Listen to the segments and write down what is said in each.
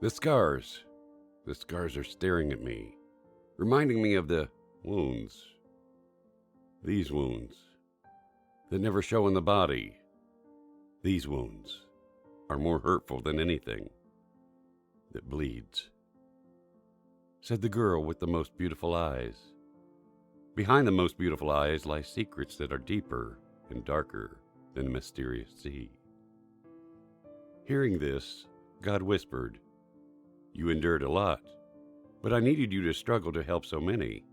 The scars. The scars are staring at me, reminding me of the wounds. These wounds that never show in the body. These wounds are more hurtful than anything that bleeds, said the girl with the most beautiful eyes. Behind the most beautiful eyes lie secrets that are deeper and darker than the mysterious sea. Hearing this, God whispered, "You endured a lot, but I needed you to struggle to help so many.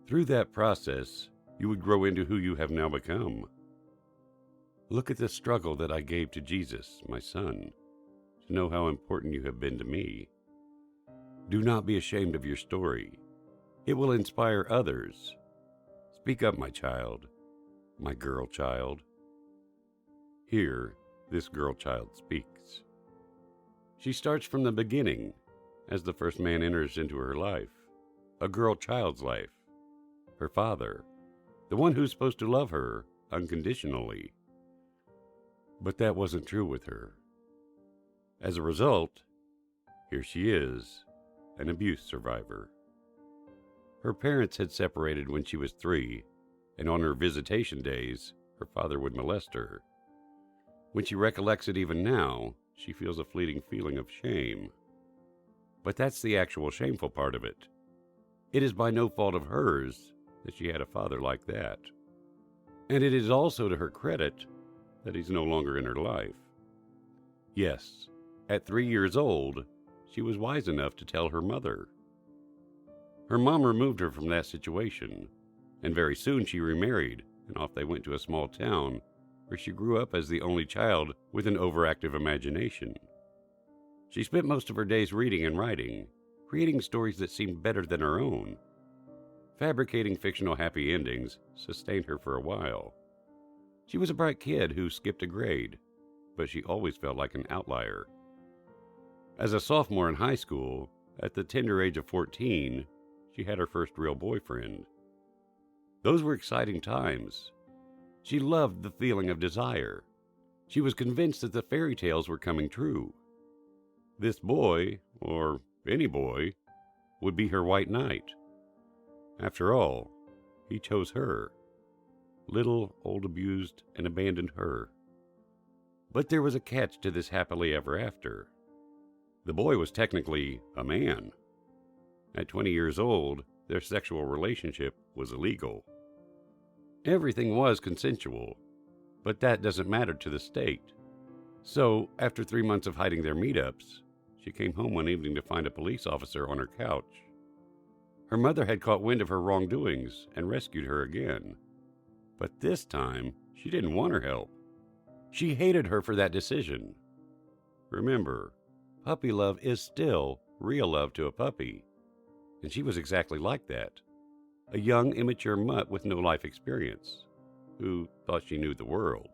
Through that process, you would grow into who you have now become. Look at the struggle that I gave to Jesus, my son, to know how important you have been to me. Do not be ashamed of your story. It will inspire others. Speak up, my child, my girl child." Here, this girl child speaks. She starts from the beginning, as the first man enters into her life, a girl child's life, her father, the one who's supposed to love her unconditionally. But that wasn't true with her. As a result, here she is, an abuse survivor. Her parents had separated when she was 3, and on her visitation days, her father would molest her. When she recollects it even now, she feels a fleeting feeling of shame. But that's the actual shameful part of it. It is by no fault of hers that she had a father like that. And it is also to her credit that he's no longer in her life. Yes, at 3 years old, she was wise enough to tell her mother. Her mom removed her from that situation, and very soon she remarried, and off they went to a small town where she grew up as the only child with an overactive imagination. She spent most of her days reading and writing, creating stories that seemed better than her own. Fabricating fictional happy endings sustained her for a while. She was a bright kid who skipped a grade, but she always felt like an outlier. As a sophomore in high school, at the tender age of 14, she had her first real boyfriend. Those were exciting times. She loved the feeling of desire. She was convinced that the fairy tales were coming true. This boy, or any boy, would be her white knight. After all, he chose her. Little, old, abused, and abandoned her. But there was a catch to this happily ever after. The boy was technically a man. At 20 years old, their sexual relationship was illegal. Everything was consensual, but that doesn't matter to the state. So, after 3 months of hiding their meetups, she came home one evening to find a police officer on her couch. Her mother had caught wind of her wrongdoings and rescued her again. But this time, she didn't want her help. She hated her for that decision. Remember, puppy love is still real love to a puppy, and she was exactly like that. A young, immature mutt with no life experience, who thought she knew the world.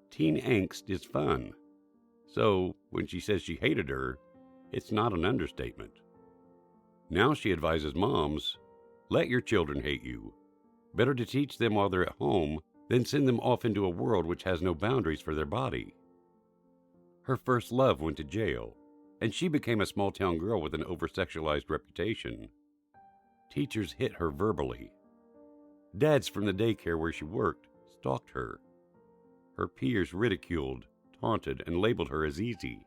Teen angst is fun, so when she says she hated her, it's not an understatement. Now she advises moms, let your children hate you. Better to teach them while they're at home than send them off into a world which has no boundaries for their body. Her first love went to jail, and she became a small-town girl with an over-sexualized reputation. Teachers hit her verbally. Dads from the daycare where she worked stalked her. Her peers ridiculed, taunted, and labeled her as easy.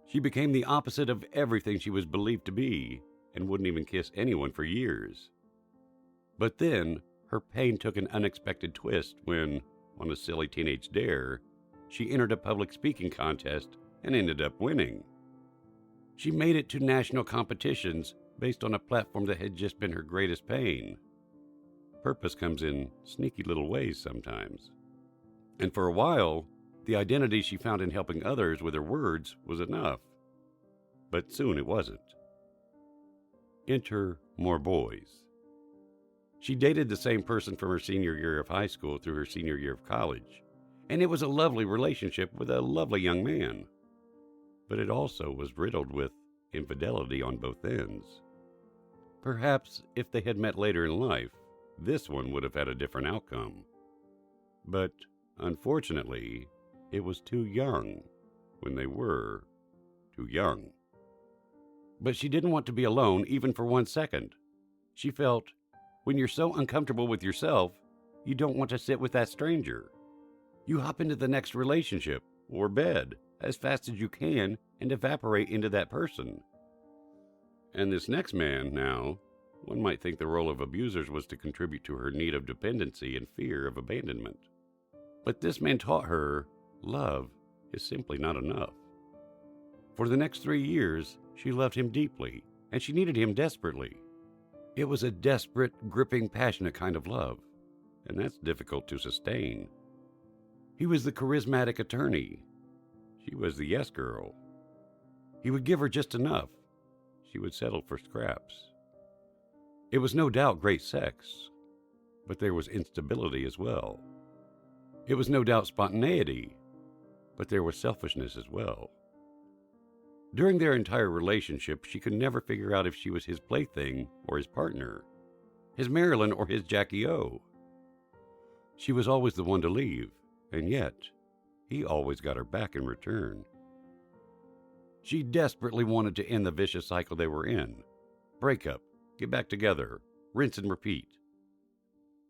She became the opposite of everything she was believed to be, and wouldn't even kiss anyone for years. But then, her pain took an unexpected twist when, on a silly teenage dare, she entered a public speaking contest and ended up winning. She made it to national competitions based on a platform that had just been her greatest pain. Purpose comes in sneaky little ways sometimes. And for a while, the identity she found in helping others with her words was enough. But soon it wasn't. Enter more boys. She dated the same person from her senior year of high school through her senior year of college, and it was a lovely relationship with a lovely young man. But it also was riddled with infidelity on both ends. Perhaps if they had met later in life, this one would have had a different outcome. But unfortunately, it was too young when they were too young. But she didn't want to be alone even for 1 second. She felt, when you're so uncomfortable with yourself, you don't want to sit with that stranger. You hop into the next relationship or bed as fast as you can and evaporate into that person. And this next man now, one might think the role of abusers was to contribute to her need of dependency and fear of abandonment. But this man taught her love is simply not enough. For the next 3 years, she loved him deeply, and she needed him desperately. It was a desperate, gripping, passionate kind of love, and that's difficult to sustain. He was the charismatic attorney. She was the yes girl. He would give her just enough. She would settle for scraps. It was no doubt great sex, but there was instability as well. It was no doubt spontaneity, but there was selfishness as well. During their entire relationship, she could never figure out if she was his plaything or his partner, his Marilyn or his Jackie O. She was always the one to leave, and yet he always got her back in return. She desperately wanted to end the vicious cycle they were in. Break up, get back together, rinse and repeat.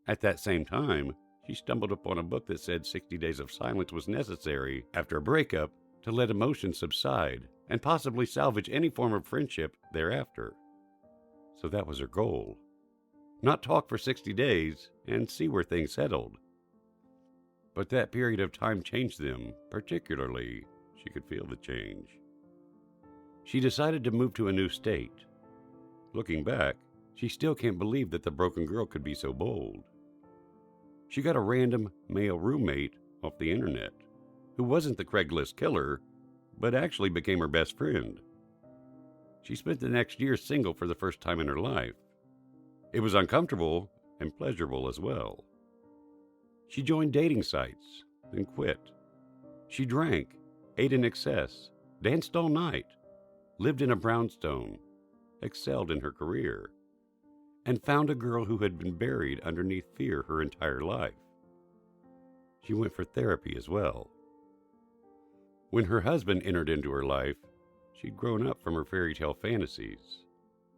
At that same time, she stumbled upon a book that said 60 days of silence was necessary after a breakup to let emotions subside and possibly salvage any form of friendship thereafter. So that was her goal. Not talk for 60 days and see where things settled. But that period of time changed them, particularly she could feel the change. She decided to move to a new state. Looking back, she still can't believe that the broken girl could be so bold. She got a random male roommate off the internet who wasn't the Craigslist killer, but actually became her best friend. She spent the next year single for the first time in her life. It was uncomfortable and pleasurable as well. She joined dating sites, then quit. She drank, ate in excess, danced all night, lived in a brownstone, excelled in her career, and found a girl who had been buried underneath fear her entire life. She went for therapy as well. When her husband entered into her life, she'd grown up from her fairy tale fantasies.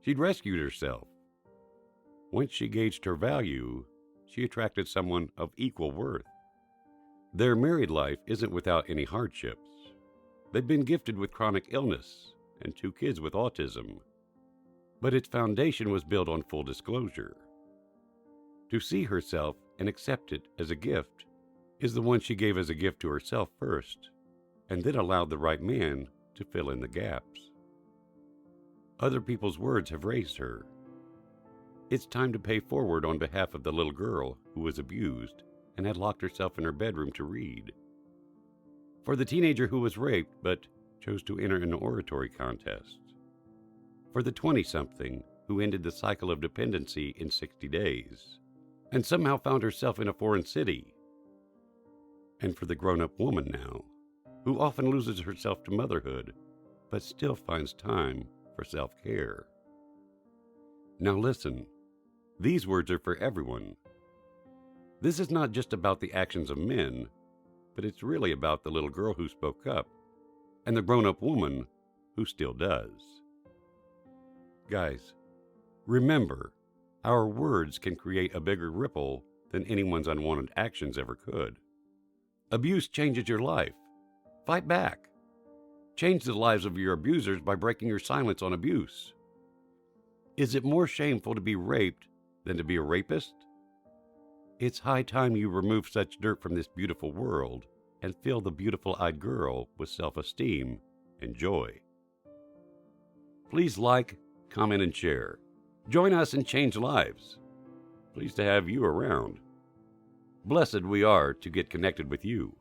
She'd rescued herself. Once she gauged her value, she attracted someone of equal worth. Their married life isn't without any hardships. They'd been gifted with chronic illness and 2 kids with autism. But its foundation was built on full disclosure. To see herself and accept it as a gift is the one she gave as a gift to herself first, and then allowed the right man to fill in the gaps. Other people's words have raised her. It's time to pay forward on behalf of the little girl who was abused and had locked herself in her bedroom to read. For the teenager who was raped but chose to enter an oratory contest. For the 20-something who ended the cycle of dependency in 60 days and somehow found herself in a foreign city. And for the grown-up woman now, who often loses herself to motherhood, but still finds time for self-care. Now listen, these words are for everyone. This is not just about the actions of men, but it's really about the little girl who spoke up and the grown-up woman who still does. Guys, remember, our words can create a bigger ripple than anyone's unwanted actions ever could. Abuse changes your life. Fight back. Change the lives of your abusers by breaking your silence on abuse. Is it more shameful to be raped than to be a rapist? It's high time you remove such dirt from this beautiful world and fill the beautiful-eyed girl with self-esteem and joy. Please like, comment, and share. Join us and change lives. Pleased to have you around. Blessed we are to get connected with you.